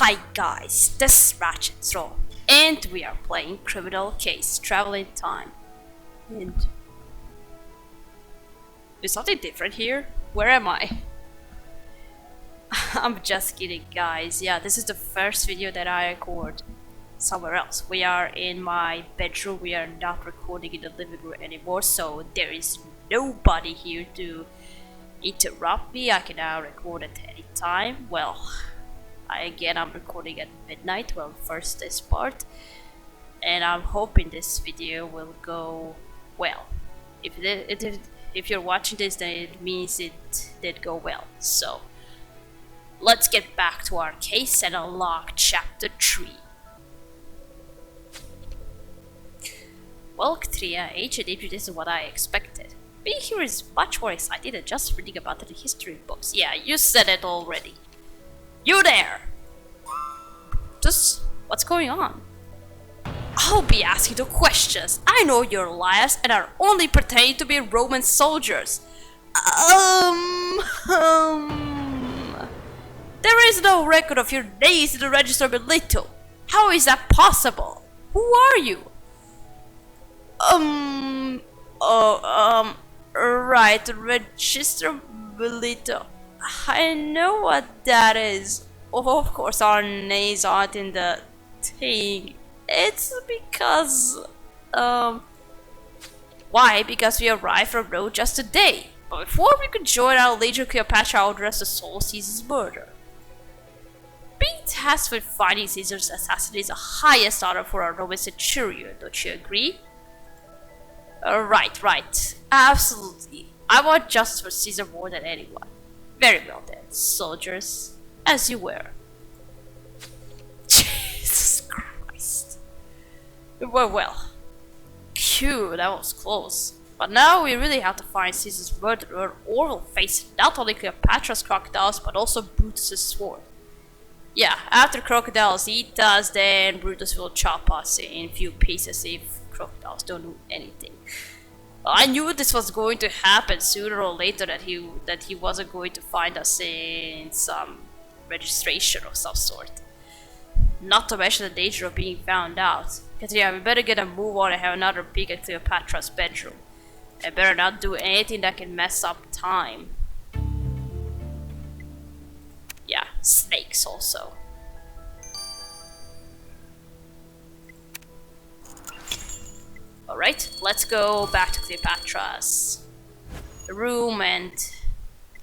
Hi guys, this is Ratchet Throw, and we are playing Criminal Case Travel in Time. And is something different here? Where am I? I'm just kidding guys, yeah, this is the first video that I record somewhere else. We are in my bedroom, we are not recording in the living room anymore, so there is nobody here to interrupt me. I can now record at any time. Well, I'm recording at midnight, well, first this part, and I'm hoping this video will go well. If you're watching this, then it means it did go well. So let's get back to our case and unlock chapter 3. Well, Ktria, ancient Egypt is what I expected. Being here is much more exciting than just reading about it in history books. Yeah, you said it already. You there! Just what's going on? I'll be asking the questions. I know you're liars and are only pretending to be Roman soldiers. There is no record of your names in the register Belito. How is that possible? Who are you? Right, register Belito. I know what that is. Oh, of course, our names aren't in the thing. It's because, why? Because we arrived from Rome just today. But before we could join our Legion Cleopatra, I'll address the soul Caesar's murder. Being tasked with finding Caesar's assassin is the highest honor for a Roman centurion, don't you agree? Right. Absolutely. I want justice for Caesar more than anyone. Very well then, soldiers. As you were. Jesus Christ. Well. Phew, that was close. But now we really have to find Caesar's murderer, or we'll face not only Cleopatra's crocodiles, but also Brutus's sword. Yeah, after crocodiles eat us, then Brutus will chop us in few pieces if crocodiles don't do anything. I knew this was going to happen sooner or later, that he wasn't going to find us in some registration of some sort. Not to mention the danger of being found out. Katrina, we better get a move on and have another peek at Cleopatra's bedroom. And better not do anything that can mess up time. Yeah, snakes also. Alright, let's go back to Cleopatra's room, and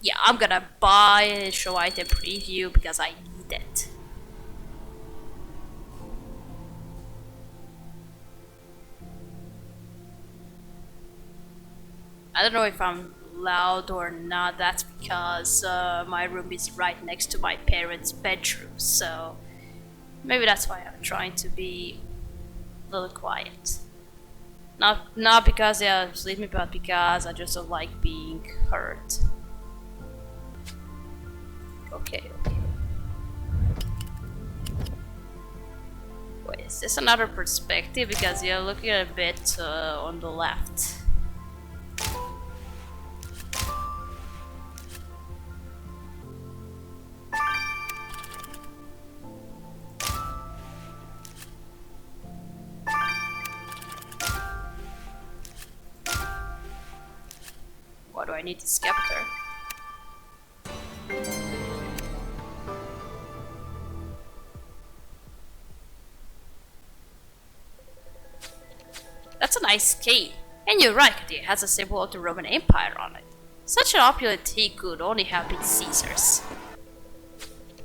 yeah, I'm gonna buy a show item preview because I need it. I don't know if I'm loud or not, that's because my room is right next to my parents' bedroom, so maybe that's why I'm trying to be a little quiet. Not because they are sleeping, but because I just don't like being hurt. Okay. Wait, is this another perspective? Because you're looking a bit on the left. Why do I need the scepter? That's a nice key. And you're right, it has a symbol of the Roman Empire on it. Such an opulent tea could only have been Caesar's.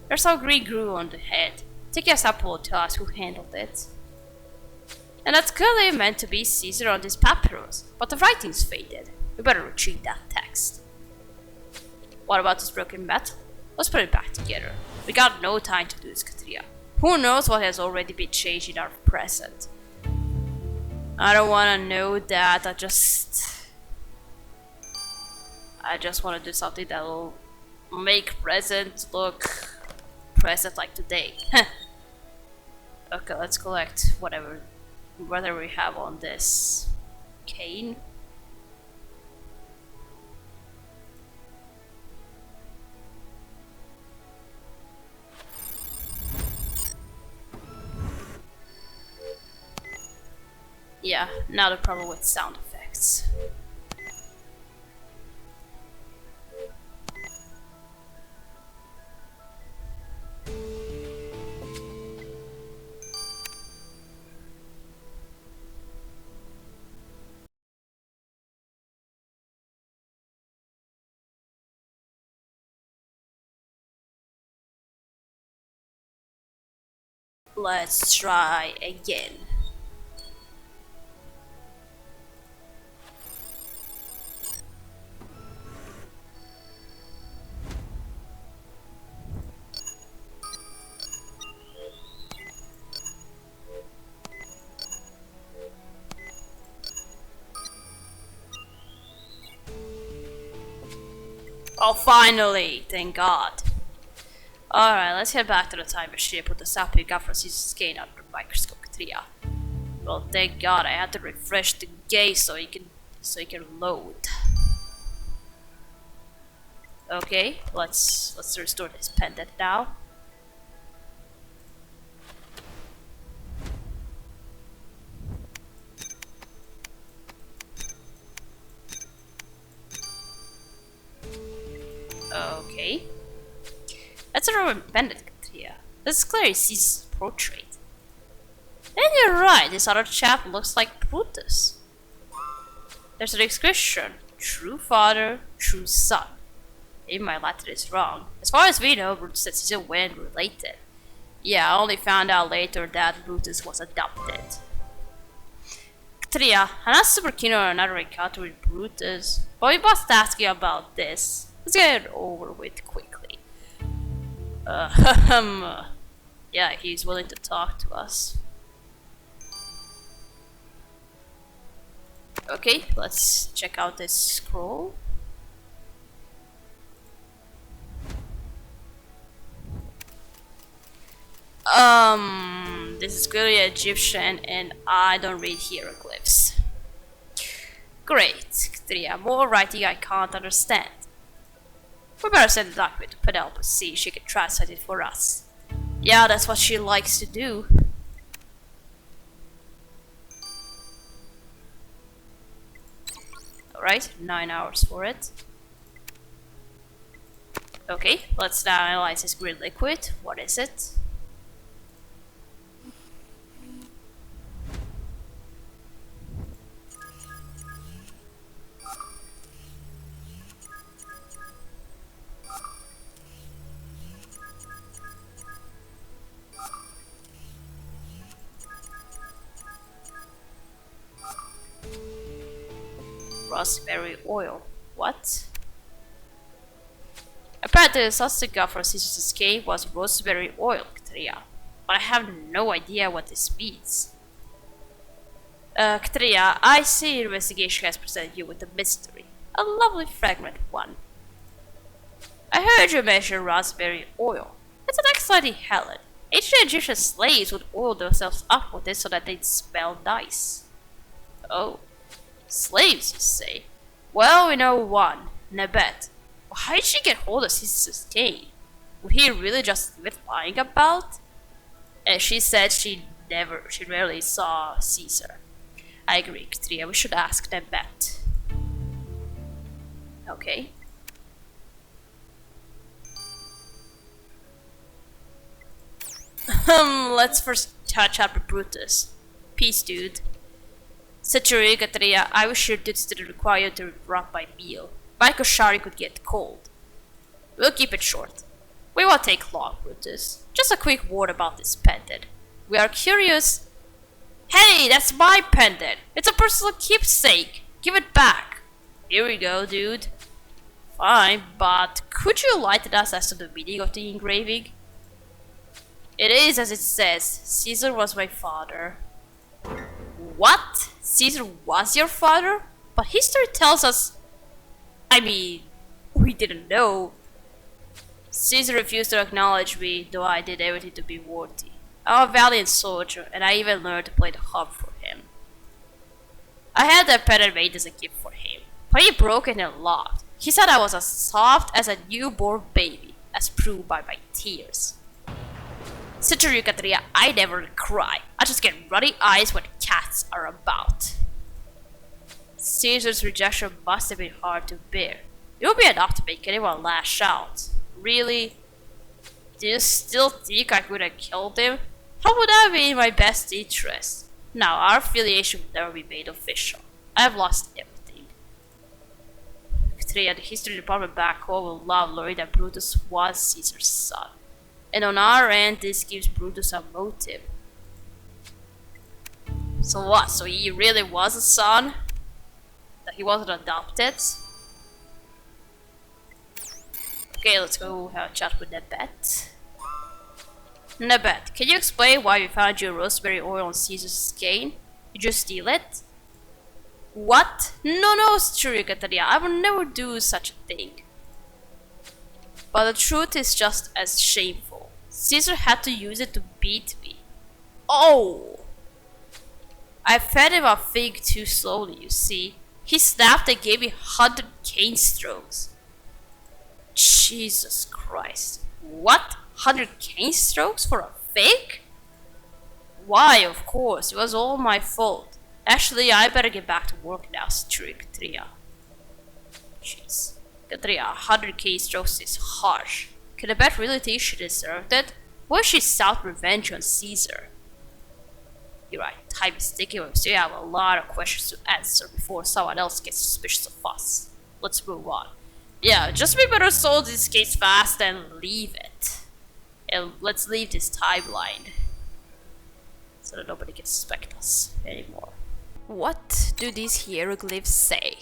There's some green glue on the head. Take a sample and tell us who handled it. And that's clearly meant to be Caesar on this papyrus, but the writing's faded. We better retrieve that text. What about this broken metal? Let's put it back together. We got no time to do this, Katria. Who knows what has already been changed in our present? I don't want to know that. I just want to do something that will make present look present like today. Okay, let's collect whatever we have on this cane. Yeah, now the problem with sound effects. Let's try again. Oh, finally! Thank God. Alright, let's head back to the time machine and put the sample you got from Caesar's scan under the microscope, Tria. Well, thank God I had to refresh the game so you can load. Okay, let's restore this pendant now. Okay. That's a Roman pendant here. This is clearly Caesar's portrait. And you're right, this other chap looks like Brutus. There's an inscription: true father, true son. Maybe my Latin is wrong. As far as we know, Brutus and Caesar weren't related. Yeah, I only found out later that Brutus was adopted. Tria, I'm not super keen on another encounter with Brutus, but we must ask you about this. Let's get it over with quickly. Yeah, he's willing to talk to us. Okay, let's check out this scroll. This is clearly Egyptian and I don't read hieroglyphs. Great, Tria, more writing I can't understand. We better send the document to Penelope, see if she can translate it for us. Yeah, that's what she likes to do. Alright, 9 hours for it. Okay, let's now analyze this green liquid. What is it? Raspberry oil. What? Apparently the substance got for Caesar's escape was raspberry oil, Ktria. But I have no idea what this means. Ktria, I see your investigation has presented you with a mystery. A lovely fragment one. I heard you mention raspberry oil. It's an excellent Helen. Ancient Egyptian slaves would oil themselves up with it so that they'd smell nice. Oh. Slaves, you say? Well, we know one, Nebet. How did she get hold of Caesar's cane? Would he really just leave it lying about? And she said she rarely saw Caesar. I agree, Ktria, we should ask Nebet. Okay. Let's first touch up with Brutus. Peace, dude. Saturi, Katria, I wish your dudes didn't require you to interrupt my meal. My koshari could get cold. We'll keep it short. We won't take long, Brutus. Just a quick word about this pendant. We are curious. Hey, that's my pendant! It's a personal keepsake! Give it back! Here we go, dude. Fine, but could you enlighten us as to the meaning of the engraving? It is as it says. Caesar was my father. What? Caesar was your father? But history tells us... I mean, we didn't know. Caesar refused to acknowledge me, though I did everything to be worthy. I'm a valiant soldier, and I even learned to play the harp for him. I had that pendant made as a gift for him, but he broke it and laughed. He said I was as soft as a newborn baby, as proved by my tears. Saturi Katria, I never cry. I just get ruddy eyes when cat cats are about. Caesar's rejection must have been hard to bear. It would be enough to make anyone lash out. Really? Do you still think I could have killed him? How would that be in my best interest? Now, our affiliation will never be made official. I have lost everything. The history department back home will love learning that Brutus was Caesar's son. And on our end, this gives Brutus a motive. So what? So he really was a son? That he wasn't adopted? Okay, let's go have a chat with Nebet. Nebet, can you explain why we found your rosemary oil on Caesar's skein? Did you steal it? What? No, Strigataria, I would never do such a thing. But the truth is just as shameful. Caesar had to use it to beat me. Oh! I fed him a fig too slowly, you see. He snapped and gave me 100 cane strokes. Jesus Christ. What? 100 cane strokes for a fig? Why, of course, it was all my fault. Actually, I better get back to work now, Katria. Jeez. Katria, 100 cane strokes is harsh. Can the bet really think she deserved it? What if she sought revenge on Caesar? You're right, time is ticking, but we still have a lot of questions to answer before someone else gets suspicious of us. Let's move on. Yeah, just be better solve this case fast and leave it. And let's leave this timeline. So that nobody can suspect us anymore. What do these hieroglyphs say?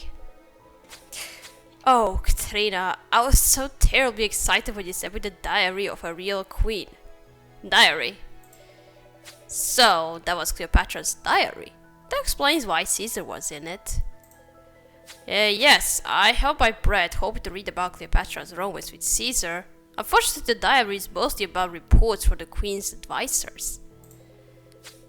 Oh, Katrina, I was so terribly excited when you said with the diary of a real queen. Diary? So, that was Cleopatra's diary. That explains why Caesar was in it. Yes, I held my breath hoping to read about Cleopatra's romance with Caesar. Unfortunately, the diary is mostly about reports from the queen's advisors.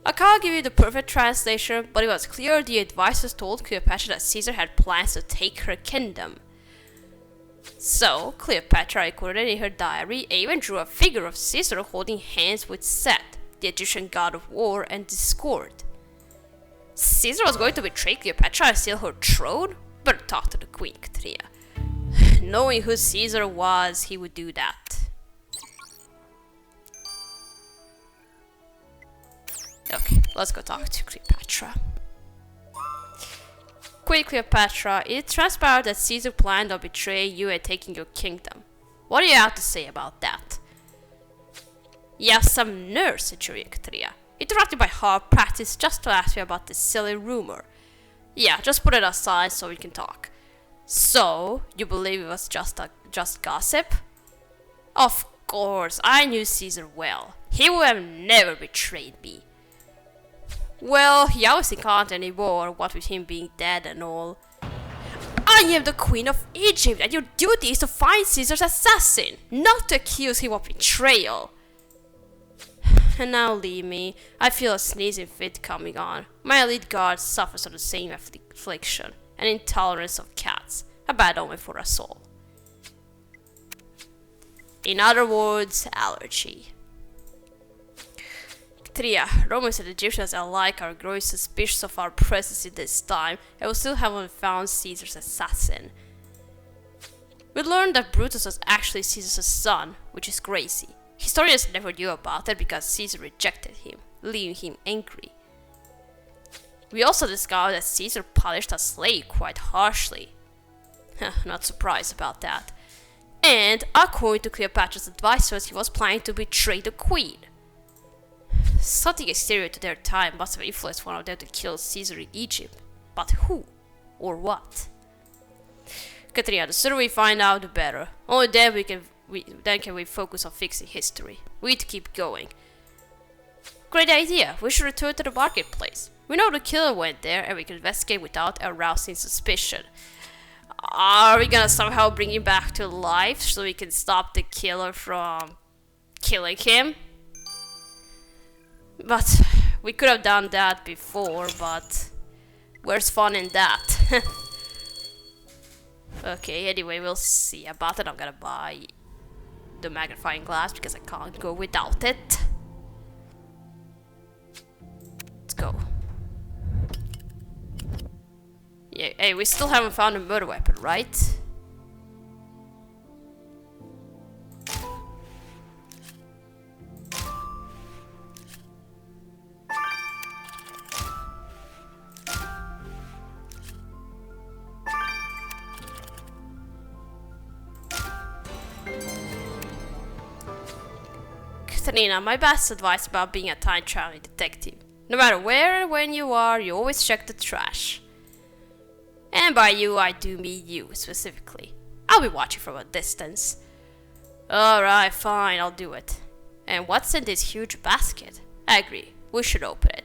I can't give you the perfect translation, but it was clear the advisors told Cleopatra that Caesar had plans to take her kingdom. So, Cleopatra recorded in her diary and even drew a figure of Caesar holding hands with Set, the Egyptian god of war and discord. Caesar was going to betray Cleopatra and steal her throne? Better talk to the queen, Katria. Knowing who Caesar was, he would do that. Okay, let's go talk to Cleopatra. Queen Cleopatra, it transpired that Caesar planned on betraying you and taking your kingdom. What do you have to say about that? You have some nerve, Centurion Katria. Interrupted by hard practice just to ask me about this silly rumor. Yeah, just put it aside so we can talk. So, you believe it was just gossip? Of course, I knew Caesar well. He would have never betrayed me. Well, he obviously can't anymore, what with him being dead and all. I am the Queen of Egypt, and your duty is to find Caesar's assassin, not to accuse him of betrayal. And now leave me. I feel a sneezing fit coming on. My elite guard suffers from the same affliction, an intolerance of cats, a bad omen for us all. In other words, allergy. Tria, Romans and Egyptians alike are growing suspicious of our presence in this time, and we still haven't found Caesar's assassin. We learned that Brutus was actually Caesar's son, which is crazy. Historians never knew about it because Caesar rejected him, leaving him angry. We also discovered that Caesar punished a slave quite harshly. Not surprised about that. And according to Cleopatra's advisors, he was planning to betray the queen. Something exterior to their time must have influenced one of them to kill Caesar in Egypt. But who? Or what? Katrina, the sooner we find out, the better. Only then can we focus on fixing history. We need to keep going. Great idea. We should return to the marketplace. We know the killer went there and we can investigate without arousing suspicion. Are we gonna somehow bring him back to life so we can stop the killer from killing him? But we could have done that before, but where's fun in that? Okay, anyway, we'll see about it. I'm gonna buy the magnifying glass because I can't go without it. Let's go. Hey, we still haven't found a murder weapon, right? Katarina, my best advice about being a time traveling detective. No matter where and when you are, you always check the trash. And by you, I do mean you, specifically. I'll be watching from a distance. Alright, fine, I'll do it. And what's in this huge basket? I agree, we should open it.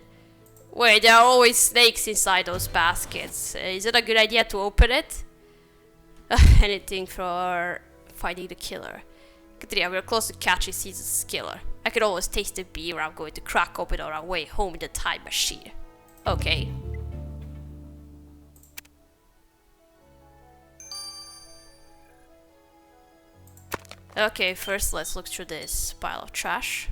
Wait, there are always snakes inside those baskets. Is it a good idea to open it? Anything for finding the killer. Katrina, we're close to catching Caesar's killer. I could always taste the beer I'm going to crack open on our way home in the time machine. Okay. Okay, first let's look through this pile of trash.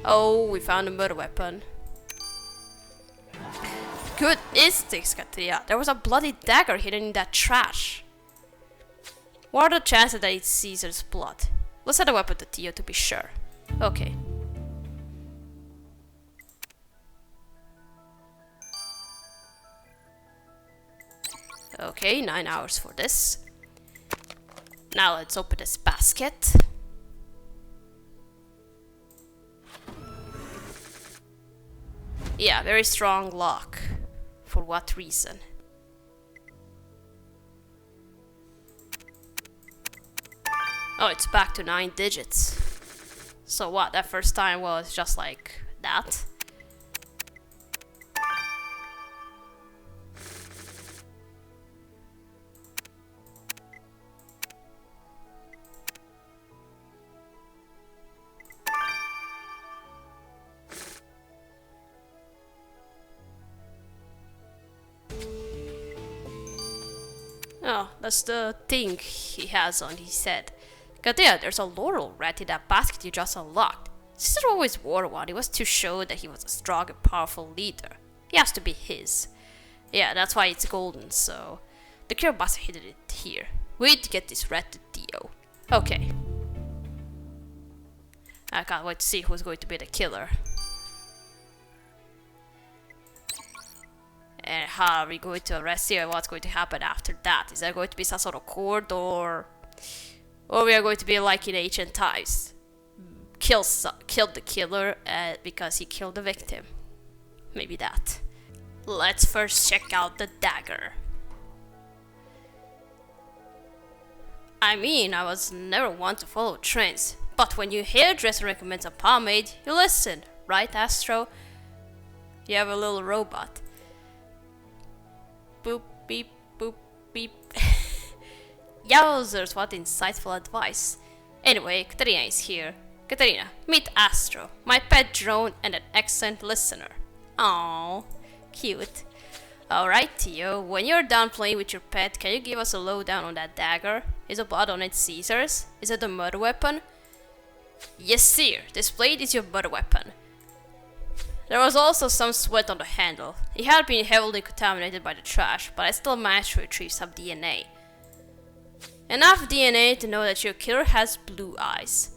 Oh, we found a murder weapon. Good instincts, Katia. There was a bloody dagger hidden in that trash. What are the chances that it's Caesar's blood? Let's send a weapon to Theo to be sure. Okay. Okay, 9 hours for this. Now let's open this basket. Yeah, very strong lock. For what reason? Oh, it's back to 9 digits. So what, that first time was just like that? Oh, that's the thing he has on his head. God yeah, there's a laurel rat in that basket you just unlocked. Caesar always wore one. It was to show that he was a strong and powerful leader. He has to be his. Yeah, that's why it's golden, so... The killer must have hidden it here. We need to get this rat to Theo. Okay. I can't wait to see who's going to be the killer. And how are we going to arrest him and what's going to happen after that? Is there going to be some sort of court or we are going to be like in ancient times? Killed the killer because he killed the victim. Maybe that. Let's first check out the dagger. I mean, I was never one to follow trends, but when your hairdresser recommends a pomade, you listen, right, Astro? You have a little robot. Boop, beep, boop, beep. Yowzers, what insightful advice. Anyway, Katarina is here. Katarina, meet Astro, my pet drone and an excellent listener. Aww, cute. Alright, Theo, when you're done playing with your pet, can you give us a lowdown on that dagger? Is the blood on it Caesar's? Is it a murder weapon? Yes, sir, this blade is your murder weapon. There was also some sweat on the handle. It had been heavily contaminated by the trash, but I still managed to retrieve some DNA. Enough DNA to know that your killer has blue eyes.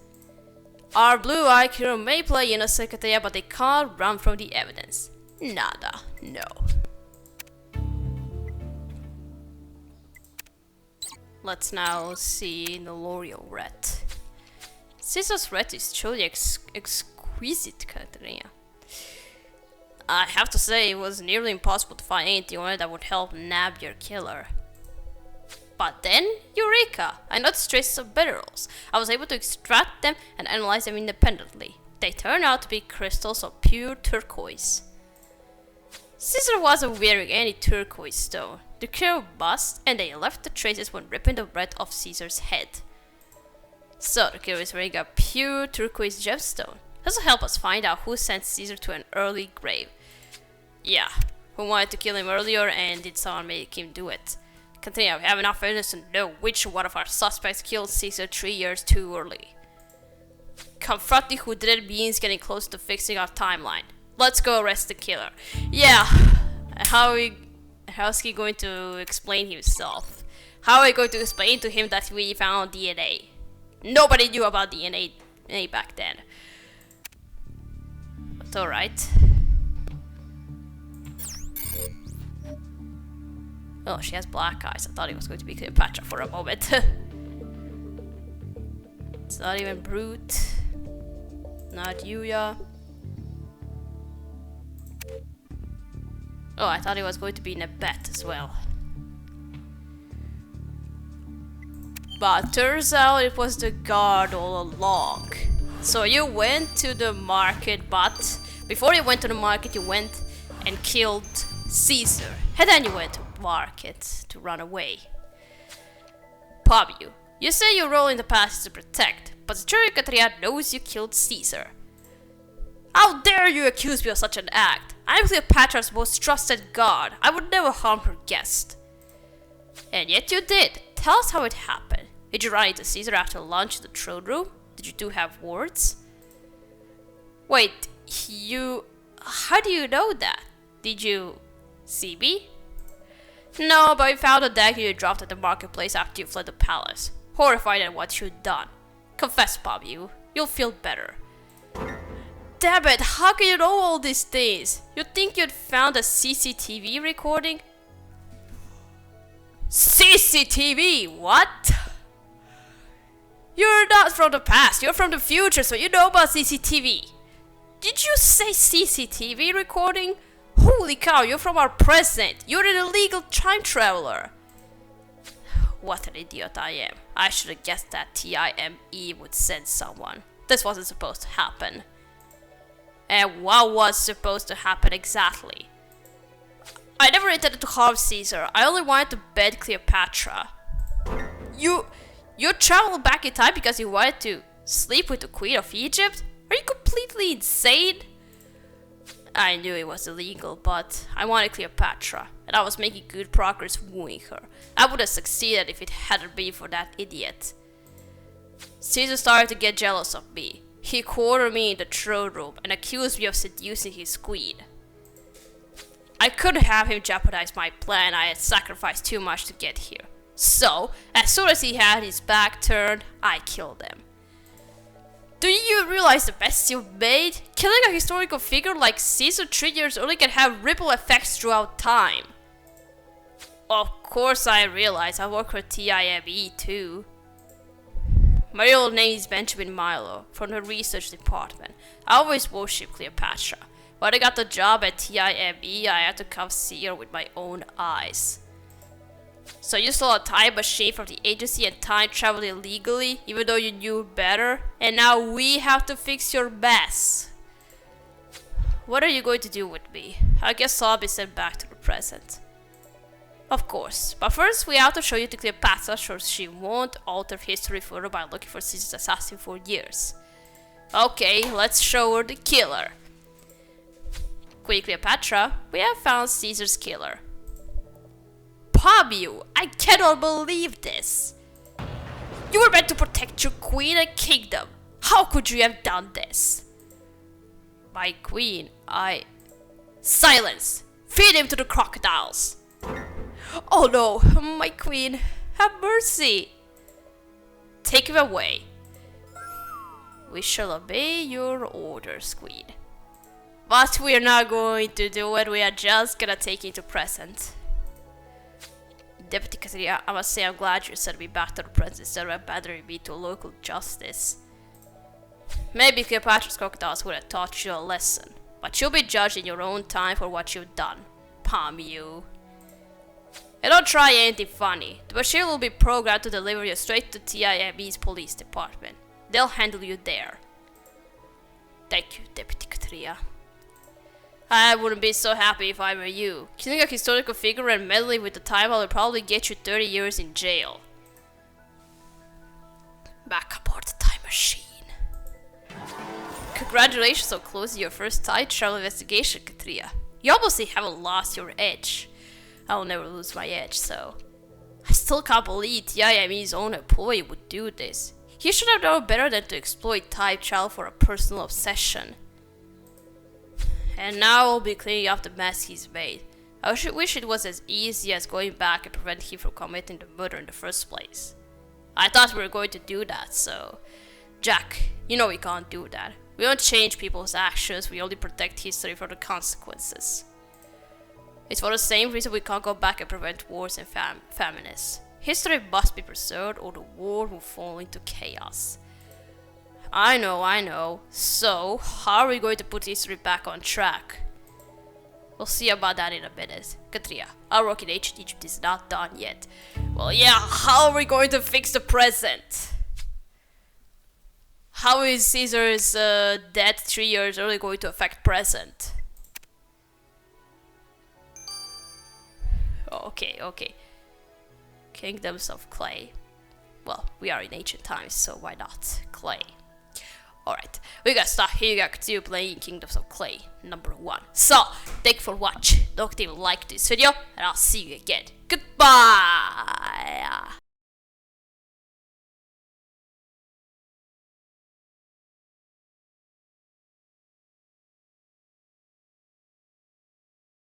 Our blue-eyed killer may play innocent, Katia, but they can't run from the evidence. Nada, no. Let's now see the L'Oreal rat. Caesar's rat is truly exquisite, Katarina. I have to say, it was nearly impossible to find anything on it that would help nab your killer. But then, eureka! I noticed traces of minerals. I was able to extract them and analyze them independently. They turned out to be crystals of pure turquoise. Caesar wasn't wearing any turquoise stone. The killer bust, and they left the traces when ripping the red off Caesar's head. So, the killer is wearing a pure turquoise gemstone. This will help us find out who sent Caesar to an early grave. Yeah, who wanted to kill him earlier and did someone make him do it? Continue, we have enough evidence to know which one of our suspects killed Caesar 3 years too early. Confronting who did it means getting close to fixing our timeline. Let's go arrest the killer. Yeah, how's he going to explain himself? How are we going to explain to him that we found DNA? Nobody knew about DNA back then. But alright. Oh, she has black eyes. I thought it was going to be Cleopatra for a moment. It's not even Brute. Not Yuya. Oh, I thought it was going to be Nebet as well. But turns out it was the guard all along. So you went to the market, but before you went to the market, you went and killed Caesar. And then you went to market to run away. Pablo, you say your role in the past is to protect, but the Interrogating knows you killed Caesar. How dare you accuse me of such an act? I'm Cleopatra's most trusted guard. I would never harm her guest. And yet you did. Tell us how it happened. Did you run into Caesar after lunch in the throne room? Did you two have words? Wait, how do you know that? Did you see me? No, but we found a dagger you dropped at the marketplace after you fled the palace. Horrified at what you'd done. Confess, Pablo. You'll feel better. Damn it, how can you know all these things? You think you'd found a CCTV recording? CCTV? What? You're not from the past, you're from the future, so you know about CCTV. Did you say CCTV recording? Holy cow, you're from our present. You're an illegal time traveler. What an idiot I am. I should have guessed that TIME would send someone. This wasn't supposed to happen. And what was supposed to happen exactly? I never intended to harm Caesar. I only wanted to bed Cleopatra. You traveled back in time because you wanted to sleep with the Queen of Egypt? Are you completely insane? I knew it was illegal, but I wanted Cleopatra, and I was making good progress wooing her. I would have succeeded if it hadn't been for that idiot. Caesar started to get jealous of me. He cornered me in the throne room and accused me of seducing his queen. I couldn't have him jeopardize my plan. I had sacrificed too much to get here. So, as soon as he had his back turned, I killed him. Do you realize the mess you've made? Killing a historical figure like Caesar 3 years early can have ripple effects throughout time. Of course I realize. I work for TIME too. My real name is Benjamin Milo, from the research department. I always worshipped Cleopatra. When I got the job at TIME, I had to come see her with my own eyes. So you stole a time machine from the agency and time traveled illegally, even though you knew better? And now we have to fix your mess. What are you going to do with me? I guess I'll be sent back to the present. Of course, but first we have to show you to Cleopatra so she won't alter history further by looking for Caesar's assassin for years. Okay, let's show her the killer. Queen Cleopatra, we have found Caesar's killer. Pablo, I cannot believe this. You were meant to protect your queen and kingdom. How could you have done this? My queen, Silence! Feed him to the crocodiles! Oh no, my queen, have mercy! Take him away. We shall obey your orders, queen. But we're not going to do it, we are just gonna take you to present. Deputy Katrina, I must say I'm glad you sent me back to the present instead of abandoning me to local justice. Maybe Cleopatra's crocodiles would have taught you a lesson, but you'll be judged in your own time for what you've done. Palm you. And don't try anything funny. The machine will be programmed to deliver you straight to TIME's police department. They'll handle you there. Thank you, Deputy Katrina. I wouldn't be so happy if I were you. Killing a historical figure and meddling with the timeline will probably get you 30 years in jail. Back aboard the time machine. Congratulations on closing your first time travel investigation, Katrina. You obviously haven't lost your edge. I'll never lose my edge, so... I still can't believe TIME's own employee would do this. He should have known better than to exploit time travel for a personal obsession. And now we'll be cleaning up the mess he's made. I wish it was as easy as going back and prevent him from committing the murder in the first place. I thought we were going to do that, so... Jack, you know we can't do that. We don't change people's actions, we only protect history from the consequences. It's for the same reason we can't go back and prevent wars and famines. History must be preserved or the world will fall into chaos. I know. So, how are we going to put history back on track? We'll see about that in a minute. Katria, our work in ancient Egypt is not done yet. Well, yeah, how are we going to fix the present? How is Caesar's death 3 years early going to affect present? Okay. Kingdoms of clay. Well, we are in ancient times, so why not clay? Alright, we gotta start here. You continue playing Kingdoms of Clay number 1. So, thank you for watching. Don't even like this video, and I'll see you again. Goodbye!